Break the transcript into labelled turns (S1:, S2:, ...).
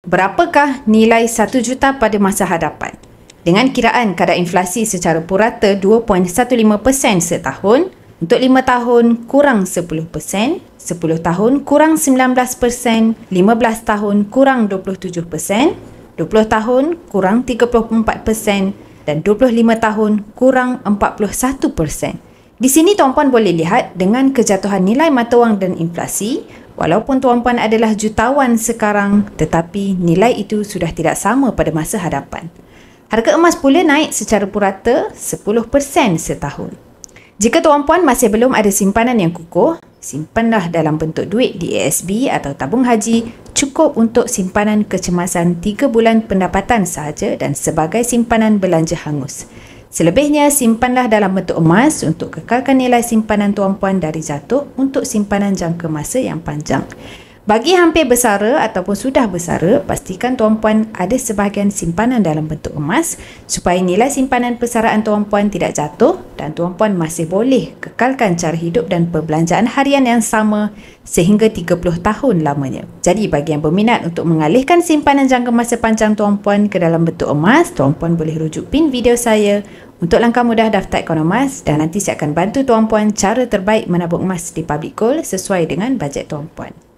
S1: berapakah nilai 1 juta pada masa hadapan? Dengan kiraan kadar inflasi secara purata 2.15% setahun, untuk 5 tahun kurang 10%, 10 tahun kurang 19%, 15 tahun kurang 27%, 20 tahun kurang 34%, dan 25 tahun kurang 41%. Di sini tuan-puan boleh lihat dengan kejatuhan nilai mata wang dan inflasi, walaupun tuan-puan adalah jutawan sekarang, tetapi nilai itu sudah tidak sama pada masa hadapan. Harga emas pula naik secara purata 10% setahun. Jika tuan-puan masih belum ada simpanan yang kukuh, simpanlah dalam bentuk duit di ASB atau tabung haji, cukup untuk simpanan kecemasan 3 bulan pendapatan sahaja dan sebagai simpanan belanja hangus. Selebihnya, simpanlah dalam bentuk emas untuk kekalkan nilai simpanan tuan-puan dari jatuh untuk simpanan jangka masa yang panjang. Bagi hampir bersara ataupun sudah bersara, pastikan tuan-puan ada sebahagian simpanan dalam bentuk emas supaya nilai simpanan persaraan tuan-puan tidak jatuh dan tuan-puan masih boleh kekalkan cara hidup dan perbelanjaan harian yang sama sehingga 30 tahun lamanya. Jadi bagi yang berminat untuk mengalihkan simpanan jangka masa panjang tuan-puan ke dalam bentuk emas, tuan-puan boleh rujuk pin video saya untuk langkah mudah daftar akaun emas dan nanti saya akan bantu tuan-puan cara terbaik menabung emas di Public Gold sesuai dengan bajet tuan-puan.